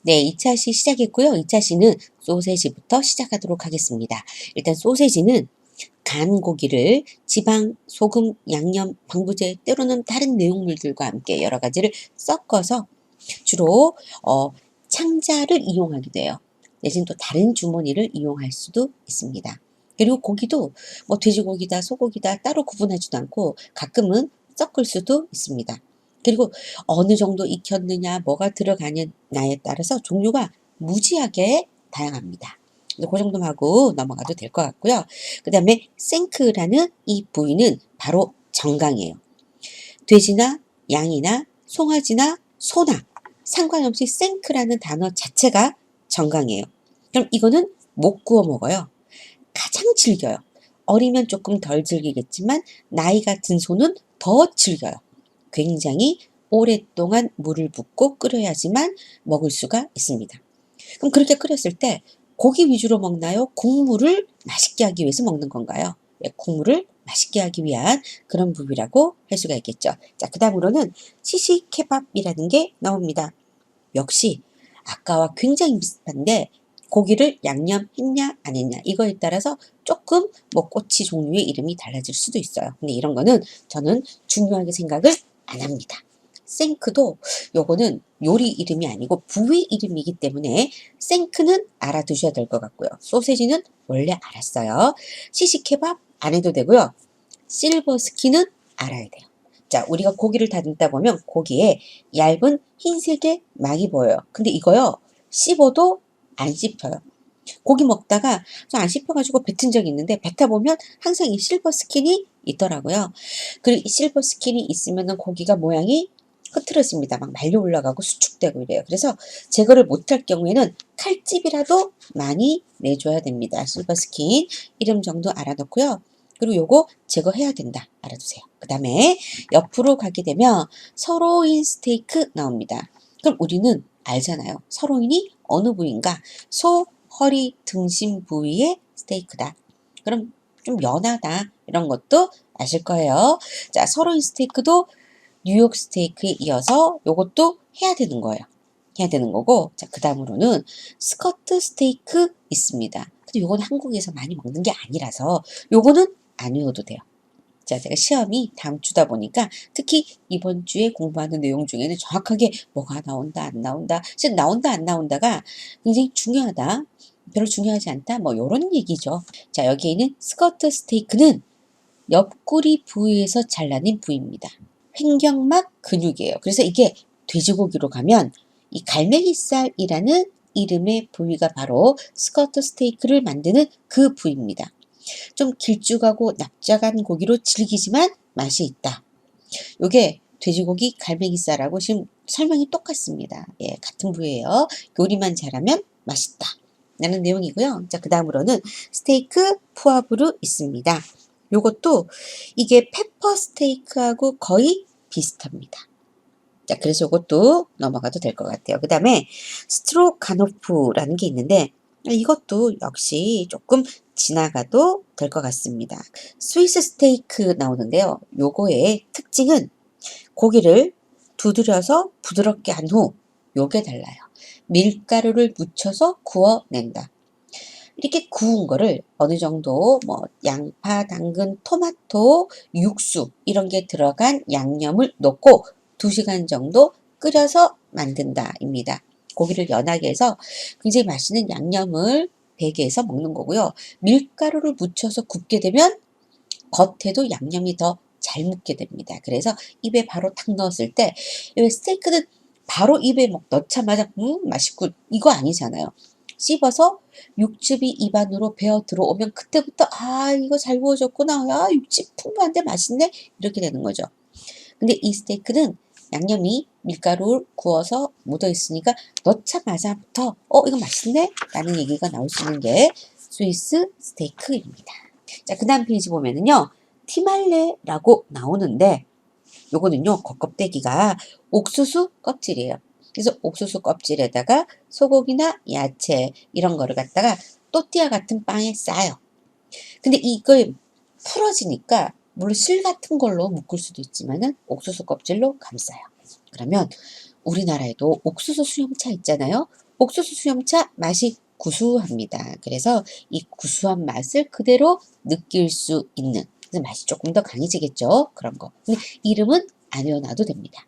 네, 2차 시 시작했고요. 2차 시는 소세지부터 시작하도록 하겠습니다. 일단 소세지는 간 고기를 지방, 소금, 양념, 방부제, 때로는 다른 내용물들과 함께 여러 가지를 섞어서 주로 창자를 이용하게 돼요. 내지는 또 다른 주머니를 이용할 수도 있습니다. 그리고 고기도 뭐 돼지고기다, 소고기다 따로 구분하지도 않고 가끔은 섞을 수도 있습니다. 그리고 어느 정도 익혔느냐, 뭐가 들어가느냐에 따라서 종류가 무지하게 다양합니다. 그 정도만 하고 넘어가도 될 것 같고요. 그 다음에 생크라는 이 부위는 바로 정강이에요. 돼지나 양이나 송아지나 소나 상관없이 생크라는 단어 자체가 정강이에요. 그럼 이거는 못 구워 먹어요. 가장 질겨요. 어리면 조금 덜 질기겠지만 나이가 든 소는 더 질겨요. 굉장히 오랫동안 물을 붓고 끓여야지만 먹을 수가 있습니다. 그럼 그렇게 끓였을 때 고기 위주로 먹나요? 국물을 맛있게 하기 위해서 먹는 건가요? 예, 국물을 맛있게 하기 위한 그런 부위라고 할 수가 있겠죠. 자, 그 다음으로는 시시 케밥이라는 게 나옵니다. 역시 아까와 굉장히 비슷한데 고기를 양념했냐 안 했냐 이거에 따라서 조금 뭐 꼬치 종류의 이름이 달라질 수도 있어요. 근데 이런 거는 저는 중요하게 생각을 안 합니다. 생크도 요거는 요리 이름이 아니고 부위 이름이기 때문에 생크는 알아두셔야 될 것 같고요. 소세지는 원래 알았어요. 시시케밥 안 해도 되고요. 실버스키는 알아야 돼요. 자, 우리가 고기를 다듬다 보면 고기에 얇은 흰색의 막이 보여요. 근데 이거요, 씹어도 안 씹혀요. 고기 먹다가 좀 안 씹혀가지고 뱉은 적이 있는데 뱉다 보면 항상 이 실버 스킨이 있더라고요. 그리고 이 실버 스킨이 있으면은 고기가 모양이 흐트러집니다. 막 말려 올라가고 수축되고 이래요. 그래서 제거를 못할 경우에는 칼집이라도 많이 내줘야 됩니다. 실버 스킨 이름 정도 알아놓고요. 그리고 요거 제거해야 된다. 알아두세요. 그 다음에 옆으로 가게 되면 서로인 스테이크 나옵니다. 그럼 우리는 알잖아요. 서로인이 어느 부위인가? 소, 허리, 등심 부위의 스테이크다. 그럼 좀 연하다. 이런 것도 아실 거예요. 자, 서로인 스테이크도 뉴욕 스테이크에 이어서 요것도 해야 되는 거예요. 해야 되는 거고, 자, 그 다음으로는 스커트 스테이크 있습니다. 근데 요거는 한국에서 많이 먹는 게 아니라서 요거는 안 외워도 돼요. 자, 제가 시험이 다음 주다 보니까 특히 이번 주에 공부하는 내용 중에는 정확하게 뭐가 나온다, 안 나온다, 즉 나온다, 안 나온다가 굉장히 중요하다, 별로 중요하지 않다, 뭐 요런 얘기죠. 자, 여기에 있는 스커트 스테이크는 옆구리 부위에서 잘라낸 부위입니다. 횡격막 근육이에요. 그래서 이게 돼지고기로 가면 이 갈매기살이라는 이름의 부위가 바로 스커트 스테이크를 만드는 그 부위입니다. 좀 길쭉하고 납작한 고기로 질기지만 맛이 있다. 요게 돼지고기 갈매기살하고 지금 설명이 똑같습니다. 예, 같은 부위예요. 요리만 잘하면 맛있다. 라는 내용이고요. 자, 그 다음으로는 스테이크 푸아브르 있습니다. 요것도 이게 페퍼 스테이크하고 거의 비슷합니다. 자, 그래서 이것도 넘어가도 될 것 같아요. 그 다음에 스트로가노프라는 게 있는데 이것도 역시 조금 지나가도 될 것 같습니다. 스위스 스테이크 나오는데요. 요거의 특징은 고기를 두드려서 부드럽게 한 후 요게 달라요. 밀가루를 묻혀서 구워낸다. 이렇게 구운 거를 어느 정도 뭐 양파, 당근, 토마토, 육수 이런 게 들어간 양념을 넣고 2시간 정도 끓여서 만든다입니다. 고기를 연하게 해서 굉장히 맛있는 양념을 배게 해서 먹는 거고요. 밀가루를 묻혀서 굽게 되면 겉에도 양념이 더 잘 묻게 됩니다. 그래서 입에 바로 탁 넣었을 때 스테이크는 바로 입에 막 넣자마자 맛있고 이거 아니잖아요. 씹어서 육즙이 입안으로 배어 들어오면 그때부터 아 이거 잘 구워졌구나. 아 육즙 풍부한데 맛있네. 이렇게 되는 거죠. 근데 이 스테이크는 양념이 밀가루를 구워서 묻어 있으니까 넣자마자부터 이거 맛있네? 라는 얘기가 나올 수 있는 게 스위스 스테이크입니다. 자, 그 다음 페이지 보면은요. 티말레라고 나오는데 요거는요. 겉껍데기가 옥수수 껍질이에요. 그래서 옥수수 껍질에다가 소고기나 야채 이런 거를 갖다가 또띠아 같은 빵에 싸요. 근데 이걸 풀어지니까 물론 실 같은 걸로 묶을 수도 있지만은 옥수수 껍질로 감싸요. 그러면 우리나라에도 옥수수 수염차 있잖아요. 옥수수 수염차 맛이 구수합니다. 그래서 이 구수한 맛을 그대로 느낄 수 있는, 그래서 맛이 조금 더 강해지겠죠. 그런 거. 근데 이름은 안 외워놔도 됩니다.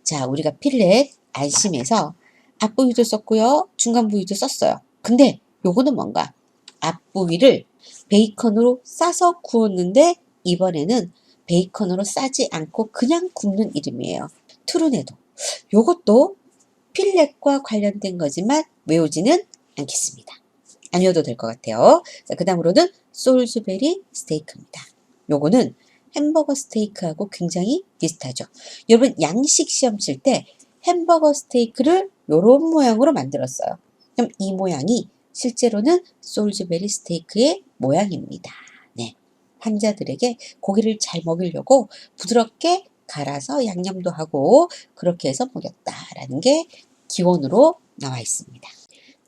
자, 우리가 필렛 안심해서 앞부위도 썼고요. 중간 부위도 썼어요. 근데 요거는 뭔가 앞부위를 베이컨으로 싸서 구웠는데 이번에는 베이컨으로 싸지 않고 그냥 굽는 이름이에요. 투르네도. 요것도 필렛과 관련된 거지만 외우지는 않겠습니다. 안 외워도 될 것 같아요. 자, 그 다음으로는 솔즈베리 스테이크입니다. 요거는 햄버거 스테이크하고 굉장히 비슷하죠. 여러분 양식 시험 칠 때 햄버거 스테이크를 요런 모양으로 만들었어요. 그럼 이 모양이 실제로는 솔즈베리 스테이크의 모양입니다. 네, 환자들에게 고기를 잘 먹이려고 부드럽게 갈아서 양념도 하고 그렇게 해서 먹였다라는 게 기원으로 나와 있습니다.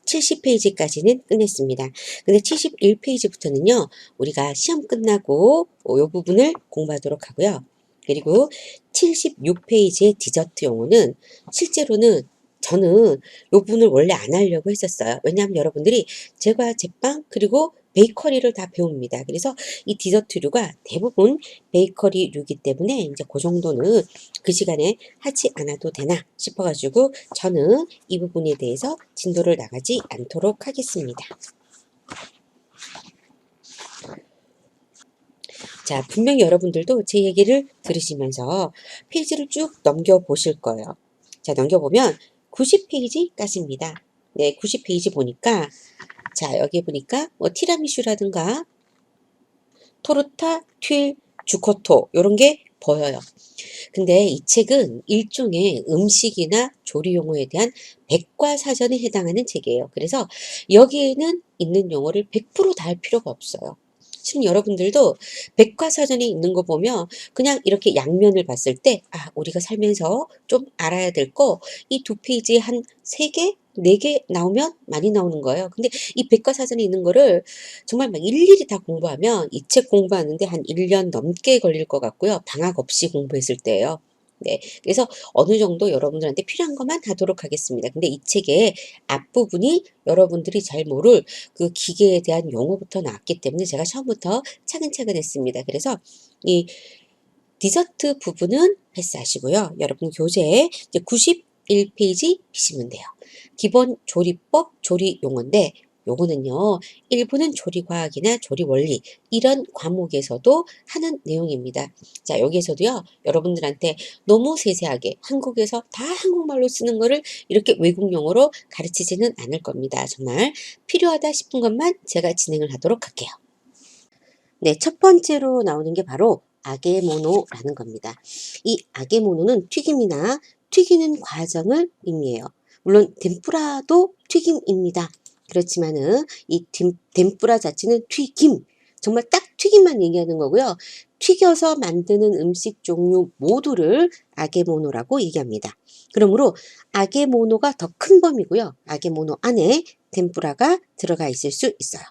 70페이지까지는 끝냈습니다. 근데 71페이지부터는요, 우리가 시험 끝나고 이 부분을 공부하도록 하고요. 그리고 76페이지의 디저트 용어는 실제로는 저는 이 부분을 원래 안 하려고 했었어요. 왜냐하면 여러분들이 제과 제빵 그리고 베이커리를 다 배웁니다. 그래서 이 디저트류가 대부분 베이커리류이기 때문에 이제 그 정도는 그 시간에 하지 않아도 되나 싶어가지고 저는 이 부분에 대해서 진도를 나가지 않도록 하겠습니다. 자, 분명히 여러분들도 제 얘기를 들으시면서 페이지를 쭉 넘겨보실 거예요. 자, 넘겨보면 90페이지까지입니다. 네, 90페이지 보니까 자, 여기 보니까 뭐 티라미슈라든가 토르타, 튠, 주코토 이런 게 보여요. 근데 이 책은 일종의 음식이나 조리 용어에 대한 백과사전에 해당하는 책이에요. 그래서 여기에는 있는 용어를 100%다 할 필요가 없어요. 지금 여러분들도 백과사전에 있는 거 보면 그냥 이렇게 양면을 봤을 때 우리가 살면서 좀 알아야 될 거 이 두 페이지에 한 3개, 4개 나오면 많이 나오는 거예요. 근데 이 백과사전에 있는 거를 정말 막 일일이 다 공부하면 이 책 공부하는데 한 1년 넘게 걸릴 것 같고요. 방학 없이 공부했을 때예요. 네. 그래서 어느 정도 여러분들한테 필요한 것만 하도록 하겠습니다. 근데 이 책의 앞부분이 여러분들이 잘 모를 그 기계에 대한 용어부터 나왔기 때문에 제가 처음부터 차근차근 했습니다. 그래서 이 디저트 부분은 패스하시고요. 여러분 교재 이제 91페이지 피시면 돼요. 기본 조리법, 조리 용어인데 요거는요. 일부는 조리과학이나 조리원리 이런 과목에서도 하는 내용입니다. 자, 여기에서도요. 여러분들한테 너무 세세하게 한국에서 다 한국말로 쓰는 거를 이렇게 외국 용어로 가르치지는 않을 겁니다. 정말 필요하다 싶은 것만 제가 진행을 하도록 할게요. 네, 첫 번째로 나오는 게 바로 아게모노라는 겁니다. 이 아게모노는 튀김이나 튀기는 과정을 의미해요. 물론 덴뿌라도 튀김입니다. 그렇지만은 이 덴뿌라 자체는 튀김, 정말 딱 튀김만 얘기하는 거고요. 튀겨서 만드는 음식 종류 모두를 아게모노라고 얘기합니다. 그러므로 아게모노가 더 큰 범위고요. 아게모노 안에 덴뿌라가 들어가 있을 수 있어요.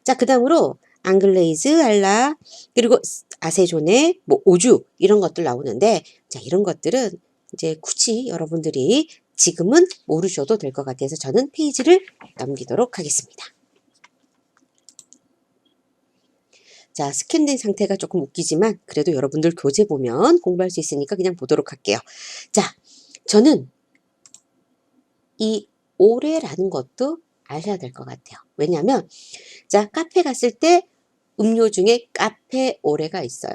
자, 그 다음으로 앙글레이즈, 알라, 그리고 아세조네, 뭐 오주 이런 것들 나오는데 자, 이런 것들은 이제 굳이 여러분들이 지금은 모르셔도 될 것 같아서 저는 페이지를 넘기도록 하겠습니다. 자, 스캔된 상태가 조금 웃기지만 그래도 여러분들 교재 보면 공부할 수 있으니까 그냥 보도록 할게요. 자, 저는 이 오레라는 것도 아셔야 될 것 같아요. 왜냐하면 자, 카페 갔을 때 음료 중에 카페 오레가 있어요.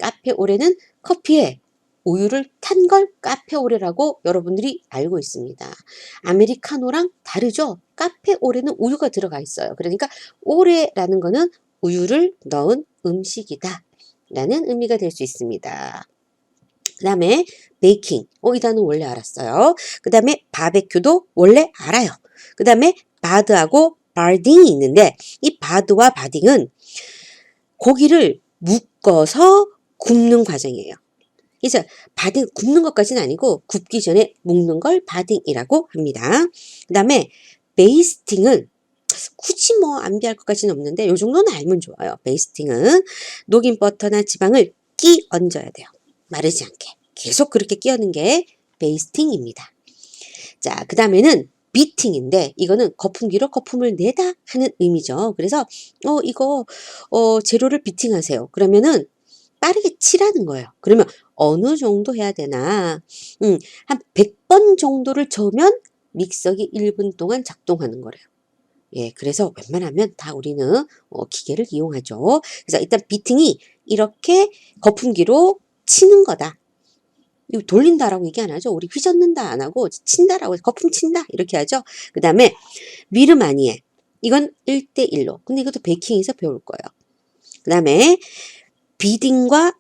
카페 오레는 커피에 우유를 탄 걸 카페 오레라고 여러분들이 알고 있습니다. 아메리카노랑 다르죠? 카페 오레는 우유가 들어가 있어요. 그러니까 오레라는 거는 우유를 넣은 음식이다 라는 의미가 될 수 있습니다. 그 다음에 베이킹, 이 단어 원래 알았어요. 그 다음에 바베큐도 원래 알아요. 그 다음에 바드하고 바딩이 있는데 이 바드와 바딩은 고기를 묶어서 굽는 과정이에요. 그래서 바딩 굽는 것까지는 아니고 굽기 전에 묶는 걸 바딩이라고 합니다. 그 다음에 베이스팅은 굳이 뭐 암기할 것까지는 없는데 요 정도는 알면 좋아요. 베이스팅은 녹인 버터나 지방을 끼 얹어야 돼요. 마르지 않게. 계속 그렇게 끼얹는 게 베이스팅입니다. 자, 그 다음에는 비팅인데 이거는 거품기로 거품을 내다 하는 의미죠. 그래서 이거 재료를 비팅하세요. 그러면은 빠르게 치라는 거예요. 그러면 어느 정도 해야 되나? 한 100번 정도를 저으면 믹서기 1분 동안 작동하는 거래요. 예, 그래서 웬만하면 다 우리는 기계를 이용하죠. 그래서 일단 비팅이 이렇게 거품기로 치는 거다. 이거 돌린다라고 얘기 안 하죠. 우리 휘젓는다 안 하고 친다라고 거품 친다 이렇게 하죠. 그 다음에 미르마니에 이건 1대1로. 근데 이것도 베이킹에서 배울 거예요. 그 다음에 비딩과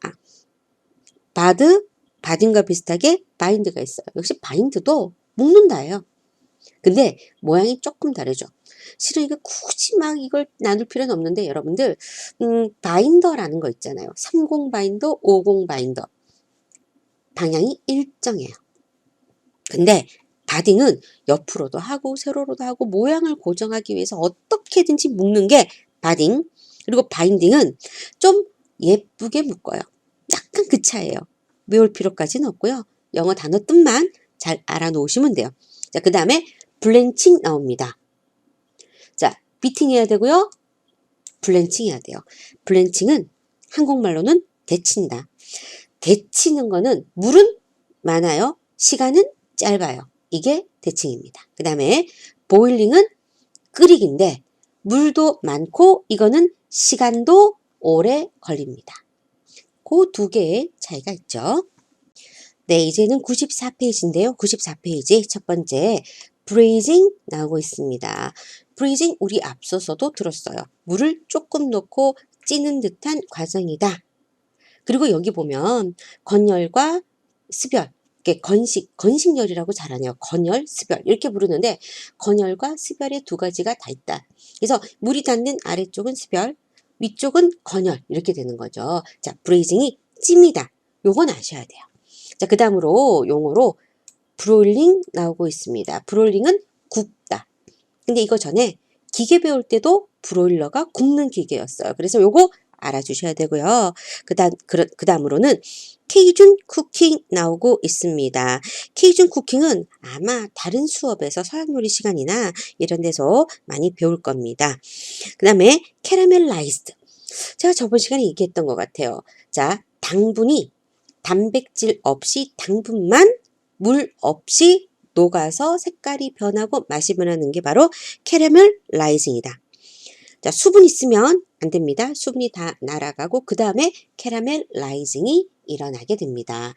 바딩과 비슷하게 바인드가 있어요. 역시 바인드도 묶는다예요. 근데 모양이 조금 다르죠. 실은 이거 굳이 막 이걸 나눌 필요는 없는데 여러분들 바인더라는 거 있잖아요. 30 바인더, 50 바인더. 방향이 일정해요. 근데 바딩은 옆으로도 하고 세로로도 하고 모양을 고정하기 위해서 어떻게든지 묶는 게 바딩. 그리고 바인딩은 좀 예쁘게 묶어요. 약간 그 차이예요. 외울 필요까지는 없고요. 영어 단어 뜻만 잘 알아놓으시면 돼요. 자, 그 다음에 블렌칭 나옵니다. 자, 비팅 해야 되고요. 블렌칭 해야 돼요. 블렌칭은 한국말로는 데친다. 데치는 거는 물은 많아요. 시간은 짧아요. 이게 데칭입니다. 그 다음에 보일링은 끓이기인데 물도 많고 이거는 시간도 오래 걸립니다. 그 두 개의 차이가 있죠. 네, 이제는 94페이지인데요. 94페이지 첫 번째 브레이징 나오고 있습니다. 브레이징 우리 앞서서도 들었어요. 물을 조금 넣고 찌는 듯한 과정이다. 그리고 여기 보면 건열과 습열, 이게 건식열이라고 잘하네요. 건열, 습열 이렇게 부르는데 건열과 습열의 두 가지가 다 있다. 그래서 물이 닿는 아래쪽은 습열, 위쪽은 건열 이렇게 되는 거죠. 자, 브레이징이 찝니다. 요건 아셔야 돼요. 자, 그 다음으로 용어로 브로일링 나오고 있습니다. 브로일링은 굽다. 근데 이거 전에 기계 배울 때도 브로일러가 굽는 기계였어요. 그래서 요거 알아주셔야 되고요. 그 다음으로는 케이준 쿠킹 나오고 있습니다. 케이준 쿠킹은 아마 다른 수업에서 서양 요리 시간이나 이런 데서 많이 배울 겁니다. 그 다음에 캐러멜라이즈드. 제가 저번 시간에 얘기했던 것 같아요. 자, 당분이 단백질 없이 당분만 물 없이 녹아서 색깔이 변하고 맛이 변하는 게 바로 캐러멜 라이징이다. 자, 수분 있으면 안 됩니다. 수분이 다 날아가고 그 다음에 캐러멜 라이징이 일어나게 됩니다.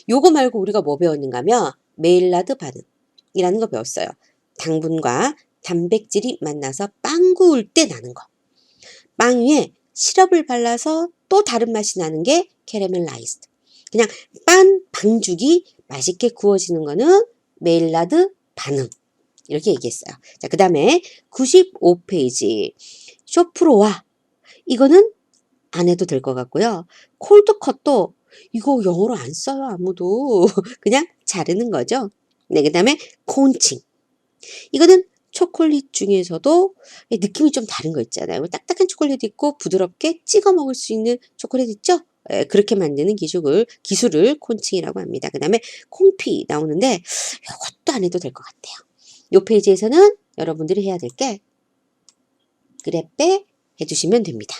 요거 말고 우리가 뭐 배웠는가 하면 메일라드 반응이라는 거 배웠어요. 당분과 단백질이 만나서 빵 구울 때 나는 거. 빵 위에 시럽을 발라서 또 다른 맛이 나는 게 캐러멜 라이즈드. 그냥 반죽이 맛있게 구워지는 거는 메일라드 반응. 이렇게 얘기했어요. 자, 그 다음에 95페이지. 쇼프로와. 이거는 안 해도 될 것 같고요. 콜드컷도 이거 영어로 안 써요, 아무도. 그냥 자르는 거죠. 네, 그 다음에 콘칭. 이거는 초콜릿 중에서도 느낌이 좀 다른 거 있잖아요. 딱딱한 초콜릿 있고 부드럽게 찍어 먹을 수 있는 초콜릿 있죠? 그렇게 만드는 기술을 콘칭이라고 합니다. 그 다음에 콩피 나오는데 이것도 안 해도 될 것 같아요. 이 페이지에서는 여러분들이 해야 될 게 그레페 해주시면 됩니다.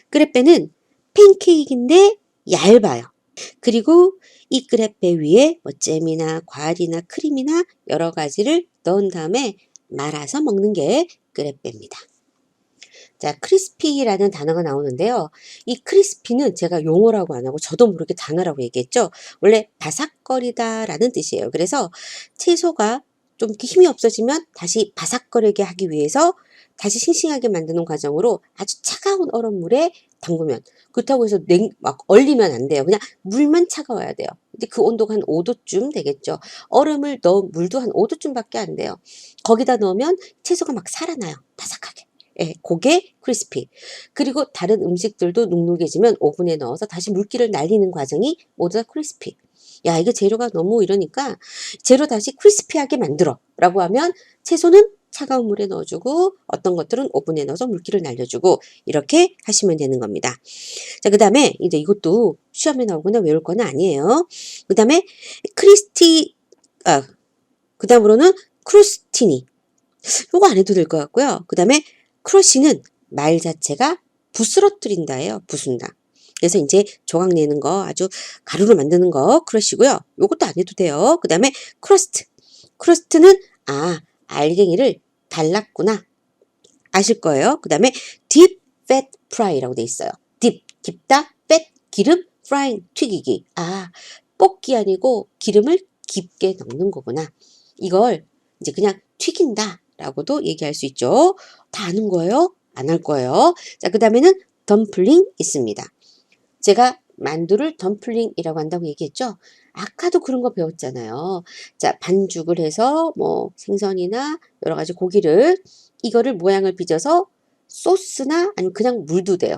그레페는 팬케이크인데 얇아요. 그리고 이 그레페 위에 뭐 잼이나 과일이나 크림이나 여러 가지를 넣은 다음에 말아서 먹는 게 그레페입니다. 자, 크리스피라는 단어가 나오는데요. 이 크리스피는 제가 용어라고 안 하고 저도 모르게 단어라고 얘기했죠. 원래 바삭거리다라는 뜻이에요. 그래서 채소가 좀 힘이 없어지면 다시 바삭거리게 하기 위해서 다시 싱싱하게 만드는 과정으로 아주 차가운 얼음물에 담그면, 그렇다고 해서 막 얼리면 안 돼요. 그냥 물만 차가워야 돼요. 근데 그 온도가 한 5도쯤 되겠죠. 얼음을 넣은 물도 한 5도쯤밖에 안 돼요. 거기다 넣으면 채소가 막 살아나요. 바삭하게. 예, 그게 크리스피. 그리고 다른 음식들도 눅눅해지면 오븐에 넣어서 다시 물기를 날리는 과정이 모두 다 크리스피. 야, 이거 재료가 너무 이러니까 재료 다시 크리스피하게 만들어 라고 하면 채소는 차가운 물에 넣어주고 어떤 것들은 오븐에 넣어서 물기를 날려주고 이렇게 하시면 되는 겁니다. 자, 그 다음에 이제 이것도 시험에 나오거나 외울 건 아니에요. 그 다음에 그 다음으로는 크루스티니. 요거 안 해도 될 것 같고요. 그 다음에 크러쉬는 말 자체가 부스러뜨린다예요. 부순다. 그래서 이제 조각 내는 거 아주 가루로 만드는 거 크러쉬고요. 요것도 안 해도 돼요. 그 다음에 크러스트. 크러스트는 알갱이를 발랐구나. 아실 거예요. 그 다음에 deep fat fry라고 돼 있어요. deep, 깊다, fat, 기름, frying, 튀기기. 볶기 아니고 기름을 깊게 넣는 거구나. 이걸 이제 그냥 튀긴다 라고도 얘기할 수 있죠. 다 아는 거예요? 안 할 거예요. 자, 그 다음에는 덤플링 있습니다. 제가 만두를 덤플링이라고 한다고 얘기했죠. 아까도 그런 거 배웠잖아요. 자, 반죽을 해서 뭐 생선이나 여러 가지 고기를 이거를 모양을 빚어서 소스나 아니면 그냥 물도 돼요.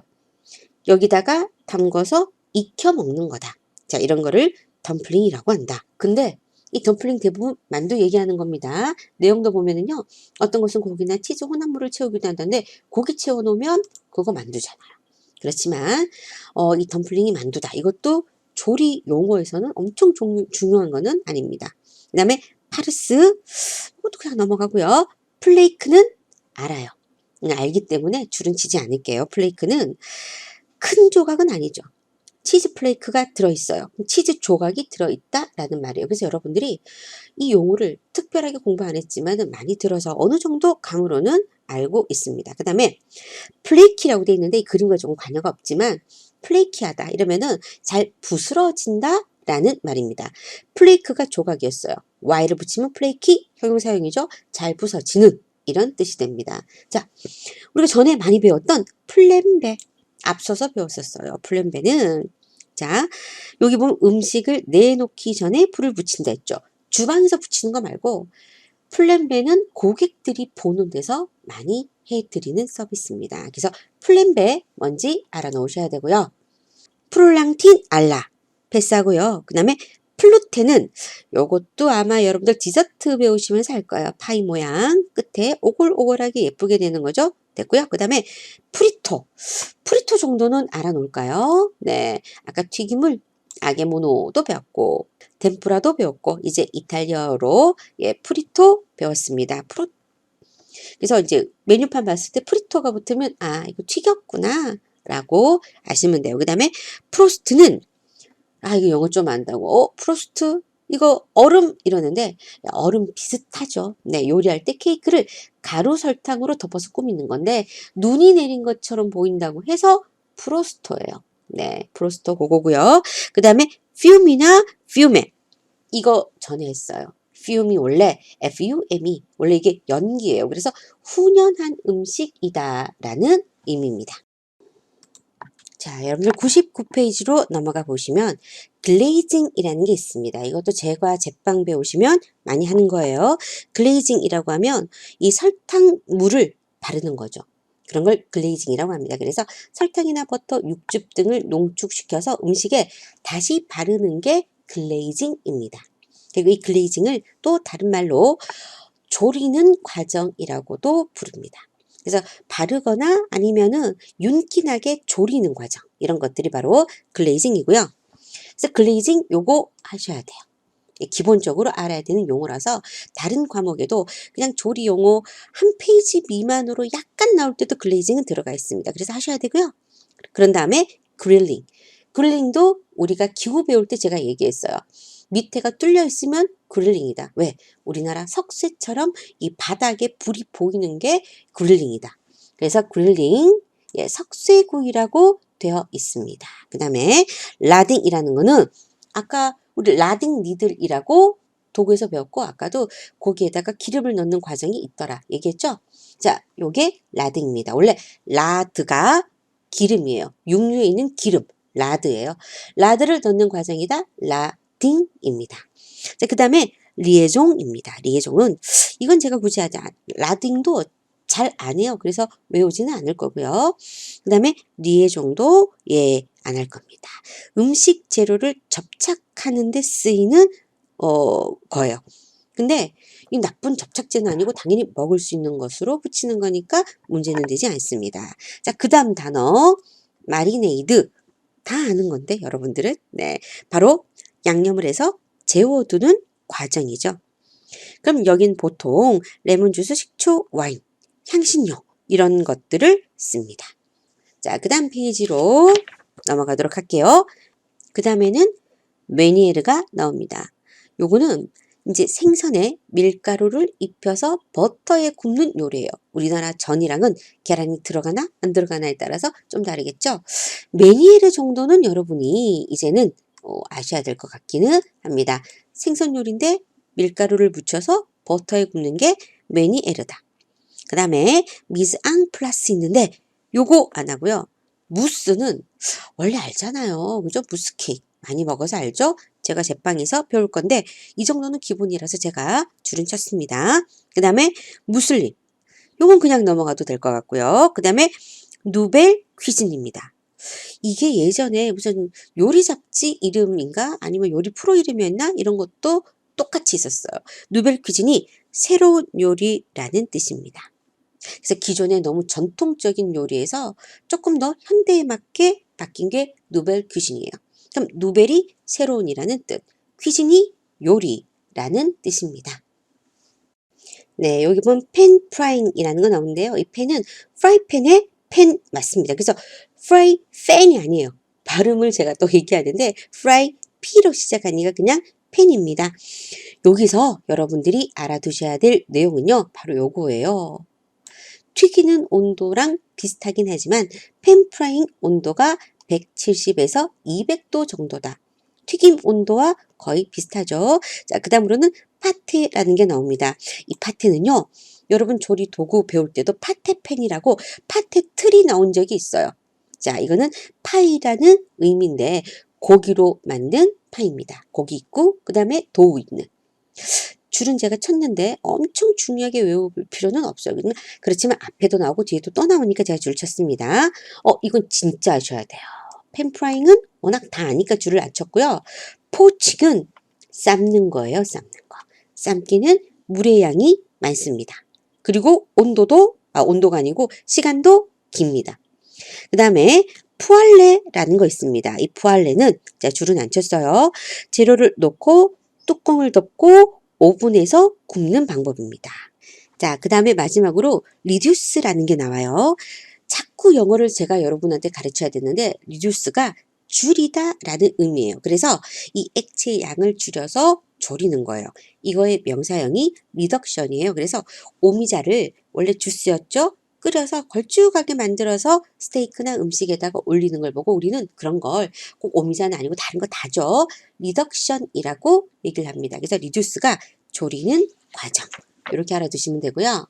여기다가 담궈서 익혀 먹는 거다. 자, 이런 거를 덤플링이라고 한다. 근데 이 덤플링 대부분 만두 얘기하는 겁니다. 내용도 보면은요. 어떤 것은 고기나 치즈 혼합물을 채우기도 한다는데 고기 채워놓으면 그거 만두잖아요. 그렇지만 이 덤플링이 만두다. 이것도 조리 용어에서는 엄청 중요한 거는 아닙니다. 그 다음에 파르스 이것도 그냥 넘어가고요. 플레이크는 알아요. 알기 때문에 줄은 치지 않을게요. 플레이크는 큰 조각은 아니죠. 치즈 플레이크가 들어있어요. 치즈 조각이 들어있다라는 말이에요. 그래서 여러분들이 이 용어를 특별하게 공부 안 했지만 많이 들어서 어느 정도 감으로는 알고 있습니다. 그 다음에 플레이키라고 되어 있는데 이 그림과 조금 관여가 없지만 플레이키하다 이러면은 잘 부스러진다 라는 말입니다. 플레이크가 조각이었어요. Y를 붙이면 플레이키 형용사형이죠. 잘 부서지는 이런 뜻이 됩니다. 자, 우리가 전에 많이 배웠던 플랜베 앞서서 배웠었어요. 플랜베는 자, 여기 보면 음식을 내놓기 전에 불을 붙인다 했죠. 주방에서 붙이는 거 말고 플랜베는 고객들이 보는 데서 많이 해드리는 서비스입니다. 그래서 플랜베 뭔지 알아놓으셔야 되고요. 프롤랑틴 알라 패스하고요. 그 다음에 플루테는 요것도 아마 여러분들 디저트 배우시면서 할 거예요. 파이 모양 끝에 오글오글하게 예쁘게 되는 거죠. 됐고요. 그 다음에 프리토 정도는 알아놓을까요? 네, 아까 튀김을 아게모노도 배웠고 템푸라도 배웠고 이제 이탈리아어로 프리토 배웠습니다. 그래서 이제 메뉴판 봤을 때 프리토가 붙으면 이거 튀겼구나 라고 아시면 돼요. 그 다음에 프로스트는 이거 영어 좀 안다고 프로스트 이거 얼음 이러는데 얼음 비슷하죠. 네, 요리할 때 케이크를 가루 설탕으로 덮어서 꾸미는 건데 눈이 내린 것처럼 보인다고 해서 프로스토예요. 네, 프로스토 그거고요. 그 다음에 퓨미나 퓨메 이거 전에 했어요. 퓨미 원래 FUME 원래 이게 연기예요. 그래서 훈연한 음식이다 라는 의미입니다. 자, 여러분들 99페이지로 넘어가 보시면 글레이징이라는 게 있습니다. 이것도 제과 제빵 배우시면 많이 하는 거예요. 글레이징이라고 하면 이 설탕물을 바르는 거죠. 그런 걸 글레이징이라고 합니다. 그래서 설탕이나 버터, 육즙 등을 농축시켜서 음식에 다시 바르는 게 글레이징입니다. 그리고 이 글레이징을 또 다른 말로 조리는 과정이라고도 부릅니다. 그래서 바르거나 아니면은 윤기나게 조리는 과정 이런 것들이 바로 글레이징이고요. 그래서 글레이징 요거 하셔야 돼요. 기본적으로 알아야 되는 용어라서 다른 과목에도 그냥 조리 용어 한 페이지 미만으로 약간 나올 때도 글레이징은 들어가 있습니다. 그래서 하셔야 되고요. 그런 다음에 그릴링. 그릴링도 우리가 기후 배울 때 제가 얘기했어요. 밑에가 뚫려 있으면 그릴링이다. 왜? 우리나라 석쇠처럼 이 바닥에 불이 보이는 게 그릴링이다. 그래서 그릴링, 석쇠구이라고 되어 있습니다. 그 다음에 라딩이라는 거는 아까 우리 라딩 니들이라고 도구에서 배웠고 아까도 고기에다가 기름을 넣는 과정이 있더라 얘기했죠? 자, 요게 라딩입니다. 원래 라드가 기름이에요. 육류에 있는 기름, 라드예요. 라드를 넣는 과정이다. 라딩입니다. 자, 그 다음에 리에종입니다. 리에종은 이건 제가 굳이 하지 라딩도 잘 안 해요. 그래서 외우지는 않을 거고요. 그 다음에 리에종도 안 할 겁니다. 음식 재료를 접착하는 데 쓰이는 거예요. 근데 이 나쁜 접착제는 아니고 당연히 먹을 수 있는 것으로 붙이는 거니까 문제는 되지 않습니다. 자, 그 다음 단어 마리네이드. 다 아는 건데 여러분들은 네, 바로 양념을 해서 재워두는 과정이죠. 그럼 여긴 보통 레몬주스, 식초, 와인, 향신료 이런 것들을 씁니다. 자, 그 다음 페이지로 넘어가도록 할게요. 그 다음에는 메니에르가 나옵니다. 요거는 이제 생선에 밀가루를 입혀서 버터에 굽는 요리예요. 우리나라 전이랑은 계란이 들어가나 안 들어가나에 따라서 좀 다르겠죠. 메니에르 정도는 여러분이 이제는 아셔야 될 것 같기는 합니다. 생선 요리인데 밀가루를 묻혀서 버터에 굽는 게 메니에르다. 그 다음에 미즈 앙 플라스 있는데 요거 안 하고요. 무스는 원래 알잖아요. 그죠? 무스 케이크 많이 먹어서 알죠? 제가 제빵에서 배울 건데 이 정도는 기본이라서 제가 줄은 쳤습니다. 그 다음에 무슬림. 요건 그냥 넘어가도 될 것 같고요. 그 다음에 누벨 퀴즈입니다. 이게 예전에 무슨 요리 잡지 이름인가 아니면 요리 프로 이름이었나 이런 것도 똑같이 있었어요. 누벨 퀴즈니 새로운 요리라는 뜻입니다. 그래서 기존에 너무 전통적인 요리에서 조금 더 현대에 맞게 바뀐 게 누벨 퀴즈니에요. 그럼 누벨이 새로운이라는 뜻, 퀴즈니 요리라는 뜻입니다. 네, 여기 보면 팬 프라잉이라는 거 나오는데요. 이 팬은 프라이팬의 팬 맞습니다. 그래서 프라이 팬이 아니에요. 발음을 제가 또 얘기하는데 프라이 P로 시작하니까 그냥 팬입니다. 여기서 여러분들이 알아두셔야 될 내용은요. 바로 요거예요. 튀기는 온도랑 비슷하긴 하지만 팬 프라잉 온도가 170에서 200도 정도다. 튀김 온도와 거의 비슷하죠. 자, 그 다음으로는 파테라는 게 나옵니다. 이 파테는요, 여러분 조리 도구 배울 때도 파테펜이라고 파테 틀이 나온 적이 있어요. 자, 이거는 파이라는 의미인데 고기로 만든 파입니다. 고기 있고 그 다음에 도우 있는. 줄은 제가 쳤는데 엄청 중요하게 외울 필요는 없어요. 그렇지만 앞에도 나오고 뒤에도 또 나오니까 제가 줄 쳤습니다. 이건 진짜 아셔야 돼요. 팬프라잉은 워낙 다 아니까 줄을 안 쳤고요. 포칭은 삶는 거예요. 삶는 거. 삶기는 물의 양이 많습니다. 그리고 온도가 아니고 시간도 깁니다. 그 다음에 푸알레라는 거 있습니다. 이 푸알레는 자, 줄은 안 쳤어요. 재료를 넣고 뚜껑을 덮고 오븐에서 굽는 방법입니다. 자, 그 다음에 마지막으로 리듀스라는 게 나와요. 자꾸 영어를 제가 여러분한테 가르쳐야 되는데 리듀스가 줄이다 라는 의미예요. 그래서 이 액체의 양을 줄여서 졸이는 거예요. 이거의 명사형이 리덕션이에요. 그래서 오미자를 원래 주스였죠. 끓여서 걸쭉하게 만들어서 스테이크나 음식에다가 올리는 걸 보고 우리는 그런 걸 꼭 오미자는 아니고 다른 거 다죠. 리덕션이라고 얘기를 합니다. 그래서 리듀스가 졸이는 과정. 이렇게 알아두시면 되고요.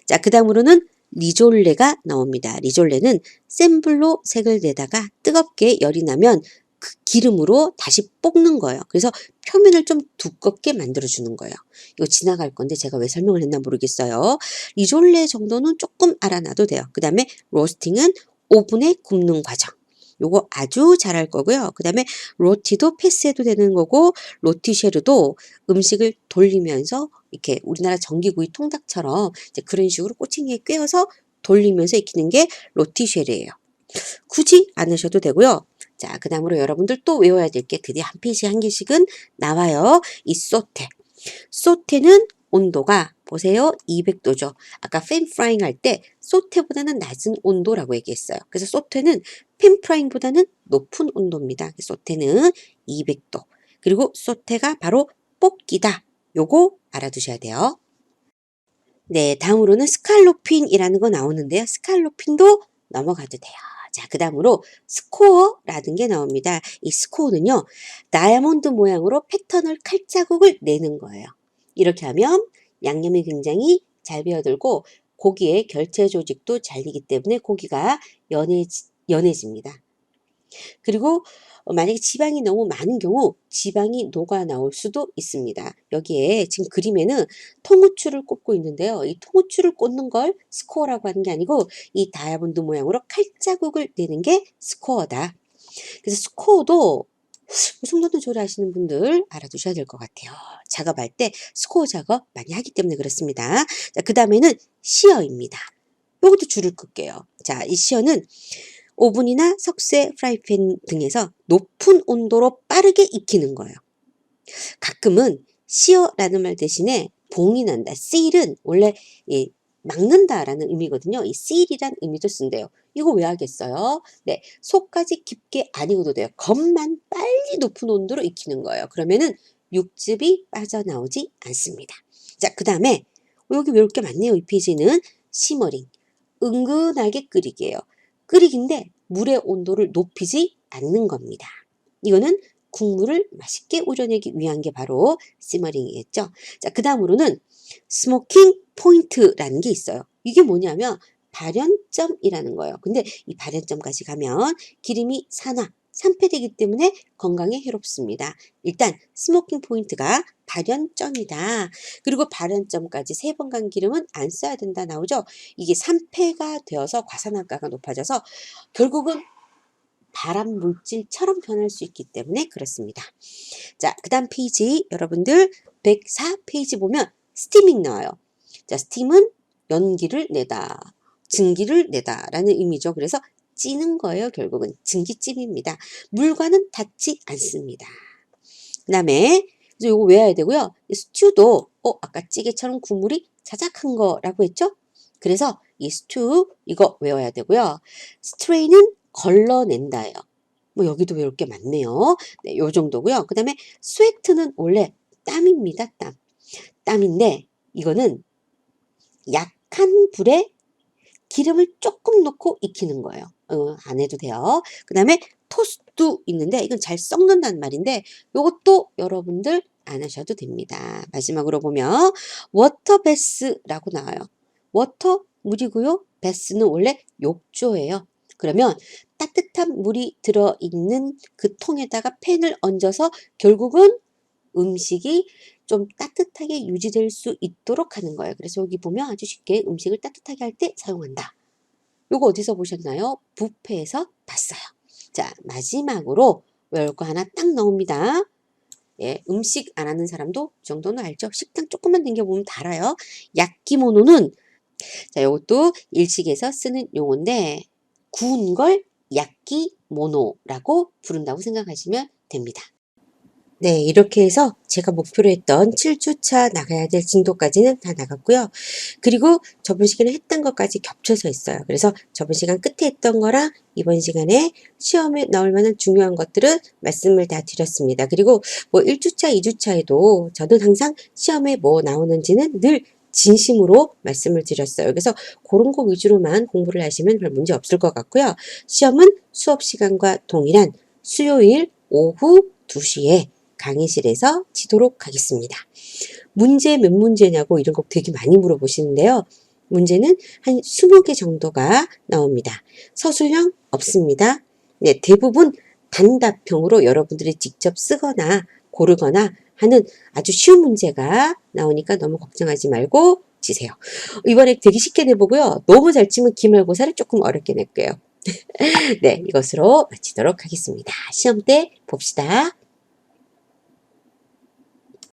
자, 그 다음으로는 리졸레가 나옵니다. 리졸레는 센 불로 색을 내다가 뜨겁게 열이 나면 그 기름으로 다시 볶는 거예요. 그래서 표면을 좀 두껍게 만들어주는 거예요. 이거 지나갈 건데 제가 왜 설명을 했나 모르겠어요. 리졸레 정도는 조금 알아놔도 돼요. 그 다음에 로스팅은 오븐에 굽는 과정. 요거 아주 잘할 거고요. 그 다음에 로티도 패스해도 되는 거고 로티쉐르도 음식을 돌리면서 이렇게 우리나라 전기구이 통닭처럼 이제 그런 식으로 꼬챙이에 꿰어서 돌리면서 익히는 게 로티쉐르예요. 굳이 안 하셔도 되고요. 자, 그 다음으로 여러분들 또 외워야 될 게 드디어 한 페이지 한 개씩은 나와요. 이 소테. 소테는 온도가 보세요. 200도죠. 아까 팬 프라잉 할 때 소테보다는 낮은 온도라고 얘기했어요. 그래서 소테는 팬 프라잉보다는 높은 온도입니다. 소테는 200도. 그리고 소테가 바로 볶기다. 요거 알아두셔야 돼요. 네, 다음으로는 스칼로핀이라는 거 나오는데요. 스칼로핀도 넘어가도 돼요. 자, 그 다음으로 스코어라는 게 나옵니다. 이 스코어는요, 다이아몬드 모양으로 패턴을 칼자국을 내는 거예요. 이렇게 하면 양념이 굉장히 잘 배어들고 고기의 결체 조직도 잘리기 때문에 고기가 연해집니다. 그리고 만약에 지방이 너무 많은 경우 지방이 녹아 나올 수도 있습니다. 여기에 지금 그림에는 통후추를 꽂고 있는데요. 이 통후추를 꽂는 걸 스코어라고 하는 게 아니고 이 다이아몬드 모양으로 칼자국을 내는 게 스코어다. 그래서 스코어도 이 정도는 조리하시는 분들 알아두셔야 될 것 같아요. 작업할 때 스코어 작업 많이 하기 때문에 그렇습니다. 자, 그 다음에는 시어입니다. 요것도 줄을 끌게요. 자, 이 시어는 오븐이나 석쇠, 프라이팬 등에서 높은 온도로 빠르게 익히는 거예요. 가끔은 시어라는 말 대신에 봉이 난다, seal은 원래 이 막는다라는 의미거든요. 이 seal이란 의미도 쓴대요. 이거 왜 하겠어요? 네, 속까지 깊게 안 익어도 돼요. 겉만 빨리 높은 온도로 익히는 거예요. 그러면은 육즙이 빠져나오지 않습니다. 자, 그 다음에 여기 외울 게 많네요. 이 페이지는 시머링, 은근하게 끓이기예요. 끓이기인데 물의 온도를 높이지 않는 겁니다. 이거는 국물을 맛있게 우려내기 위한 게 바로 시머링이겠죠. 자, 그 다음으로는 스모킹 포인트라는 게 있어요. 이게 뭐냐면 발연점이라는 거예요. 근데 이 발연점까지 가면 기름이 산패되기 때문에 건강에 해롭습니다. 일단 스모킹 포인트가 발연점이다. 그리고 발연점까지 3번 간 기름은 안 써야 된다 나오죠. 이게 산패가 되어서 과산화가가 높아져서 결국은 발암 물질처럼 변할 수 있기 때문에 그렇습니다. 자, 그 다음 페이지 여러분들 104페이지 보면 스티밍 나와요. 자, 스팀은 연기를 내다, 증기를 내다 라는 의미죠. 그래서 찌는 거예요. 결국은 증기찜입니다. 물과는 닿지 않습니다. 그 다음에 이거 외워야 되고요. 스튜도 아까 찌개처럼 국물이 자작한 거라고 했죠? 그래서 이 스튜 이거 외워야 되고요. 스트레인은 걸러낸다예요. 뭐 여기도 외울 게 많네요. 네, 요 정도고요. 그 다음에 스웨트는 원래 땀입니다. 땀인데 이거는 약한 불에 기름을 조금 넣고 익히는 거예요. 안 해도 돼요. 그 다음에 토스도 있는데 이건 잘 썩는다는 말인데 이것도 여러분들 안 하셔도 됩니다. 마지막으로 보면 워터 베스라고 나와요. 워터 물이고요. 베스는 원래 욕조예요. 그러면 따뜻한 물이 들어있는 그 통에다가 팬을 얹어서 결국은 음식이 좀 따뜻하게 유지될 수 있도록 하는 거예요. 그래서 여기 보면 아주 쉽게 음식을 따뜻하게 할 때 사용한다. 요거 어디서 보셨나요? 뷔페에서 봤어요. 자, 마지막으로 외울 거 하나 딱 나옵니다. 예, 음식 안 하는 사람도 이 정도는 알죠? 식당 조금만 당겨보면 다 알아요. 야끼모노는 자, 요것도 일식에서 쓰는 용어인데 구운 걸 야끼모노라고 부른다고 생각하시면 됩니다. 네, 이렇게 해서 제가 목표로 했던 7주차 나가야 될 진도까지는 다 나갔고요. 그리고 저번 시간에 했던 것까지 겹쳐서 있어요. 그래서 저번 시간 끝에 했던 거랑 이번 시간에 시험에 나올 만한 중요한 것들은 말씀을 다 드렸습니다. 그리고 뭐 1주차, 2주차에도 저는 항상 시험에 뭐 나오는지는 늘 진심으로 말씀을 드렸어요. 그래서 그런 거 위주로만 공부를 하시면 별 문제 없을 것 같고요. 시험은 수업 시간과 동일한 수요일 오후 2시에 강의실에서 치도록 하겠습니다. 문제 몇 문제냐고 이런 거 되게 많이 물어보시는데요. 문제는 한 20개 정도가 나옵니다. 서술형 없습니다. 네, 대부분 단답형으로 여러분들이 직접 쓰거나 고르거나 하는 아주 쉬운 문제가 나오니까 너무 걱정하지 말고 치세요. 이번에 되게 쉽게 내보고요. 너무 잘 치면 기말고사를 조금 어렵게 낼게요. 네, 이것으로 마치도록 하겠습니다. 시험 때 봅시다.